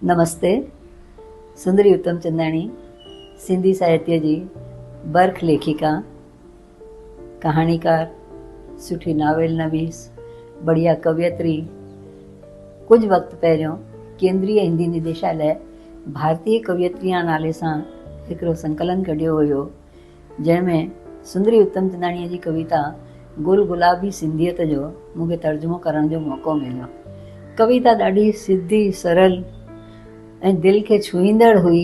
नमस्ते। सुंदरी उत्तमचंदाणी सिंधी साहित्य जी बर्ख लेखिका, कहाणीकार, सुठी नावेल नवीस, बढ़िया कवियत्री। कुछ वक्त पहिरियों केंद्रीय हिंदी निदेशालय भारतीय कवियत्रियां नाले सां हिकिड़ो संकलन कढियो हुयो, जंहिंमें सुंदरी उत्तमचंदाणीअ जी कविता गुल गुलाबी सिंधियत जो मूंखे तर्जुमो करण जो मौक़ो मिलियो। कविता ॾाढी सिधी सरल ऐं दिलि खे छुईंदड़ हुई,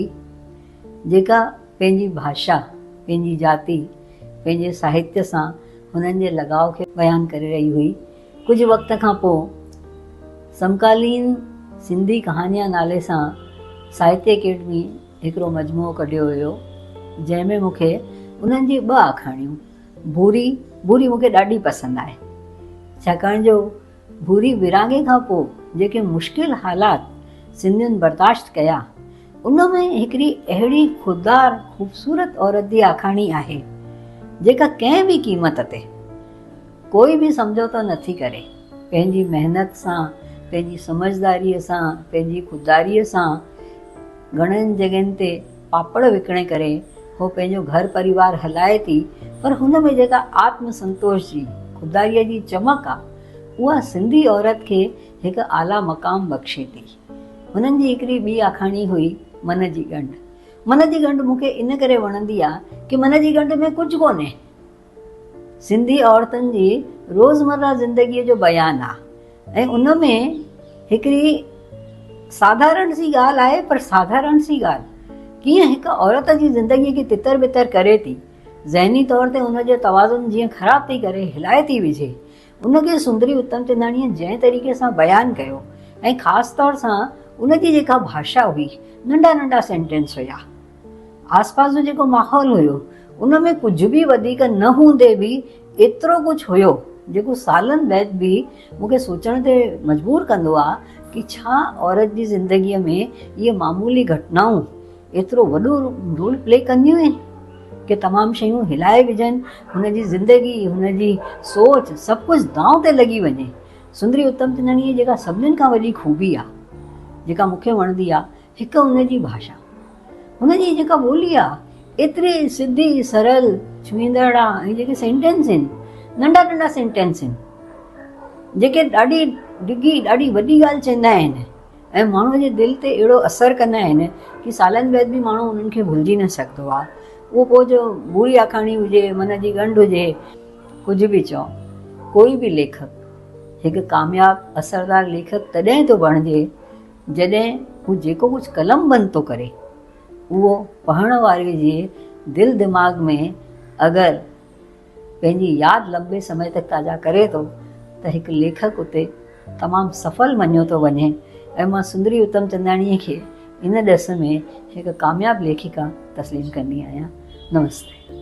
जेका पंहिंजी भाषा, पंहिंजी जाति, पंहिंजे साहित्य सां हुननि जे लगाव खे बयानु करे रही हुई। कुझु वक़्त खां पोइ समकालीन सिंधी कहानियां नाले सां साहित्य अकेडमी हिकिड़ो मजमूओ कढियो हुयो, जंहिंमें मूंखे उन्हनि जी 2 आखाणियूं भूरी मूंखे ॾाढी पसंदि आहे, छाकाणि जो भूरी विरांगे खां पोइ जेके मुश्किल हालात सिंधियुनि बर्दाश्त कया, उनमें हिकिड़ी अहिड़ी ख़ुददार ख़ूबसूरत औरत जी आखाणी आहे, जेका कंहिं बि क़ीमत ते कोई बि समझौतो नथी करे, पंहिंजी महिनत सां, पंहिंजी समझदारीअ सां, पंहिंजी ख़ुददारीअ सां घणनि जॻहियुनि ते पापड़ विकिणे करे हो पंहिंजो घर परिवार हलाए थी, पर हुन में जेका आत्मसंतोष जी, ख़ुददारीअ जी चमक आहे, उहा सिंधी औरत खे हिकु आला मक़ाम बख़्शे थी। हुननि जी हिकिड़ी ॿी आखाणी हुई मन जी ॻंढ। मन जी ॻंढ मूंखे इन करे वणंदी आहे कि मन जी ॻंढ में कुझु कोन्हे, सिंधी औरतुनि जी रोज़मर्रा ज़िंदगीअ जो बयानु आहे, ऐं उन में हिकिड़ी साधारण सी ॻाल्हि आहे, पर साधारण सी ॻाल्हि कीअं हिकु औरत जी ज़िंदगीअ खे तितर बितर करे थी, ज़हनी तौर ते हुनजो तवाज़ुन जीअं ख़राब थी करे हिलाए थी विझे, उनखे सुंदरी उत्तमचंदाणीअ जंहिं तरीक़े सां बयानु कयो, ऐं ख़ासि तौर सां उनजी जेका भाषा हुई, नंढा नंढा सेंटेंस हुया, आसपास जो जेको माहौल हुयो, उन में कुझु बि वधीक न हूंदे बि एतिरो कुझु हुयो जेको सालनि बैदि बि मूंखे सोचण ते मजबूर कंदो आहे कि छा औरत जी ज़िंदगीअ में इहे मामूली घटनाऊं एतिरो वॾो रोल प्ले कंदियूं आहिनि कि तमामु शयूं हिलाए विझनि, हुनजी ज़िंदगी, हुनजी सोच, सभु कुझु दांव ते लॻी वञे। सुंदरी उत्तमचंदाणीअ जेका सभिनीनि खां वॾी खूबी आहे, जेका मूंखे वणंदी आहे, हिकु हुनजी भाषा, हुनजी जेका ॿोली आहे, एतिरी सिधी सरल छुईंदड़ आहे, ऐं जेके सेंटेंस आहिनि, नंढा नंढा सेंटेंस आहिनि, जेके ॾाढी डिघी, ॾाढी वॾी ॻाल्हि चवंदा आहिनि, ऐं माण्हूअ जे दिलि ते अहिड़ो असरु कंदा आहिनि कि सालनि बैदि बि माण्हू उन्हनि खे भुलिजी न सघंदो आहे। उहो पोइ जो भूरी आखाणी हुजे, मन जी ॻंढ हुजे, कुझु बि चओ, कोई बि लेखक हिकु कामयाबु असरदार लेखक तॾहिं थो बणिजे जॾहिं हू जेको कुझु कलम बंदि थो करे, उहो पढ़ण वारे जे दिलि दिमाग़ में अगरि पंहिंजी यादि लंबे समय तक ताज़ा करे थो, त हिकु लेखक उते तमामु सफल मञियो थो वञे। ऐं मां सुंदरी उत्तमचंदाणीअ खे इन ॾिस में हिकु कामयाबु लेखिका तस्लीम कंदी आहियां। नमस्ते।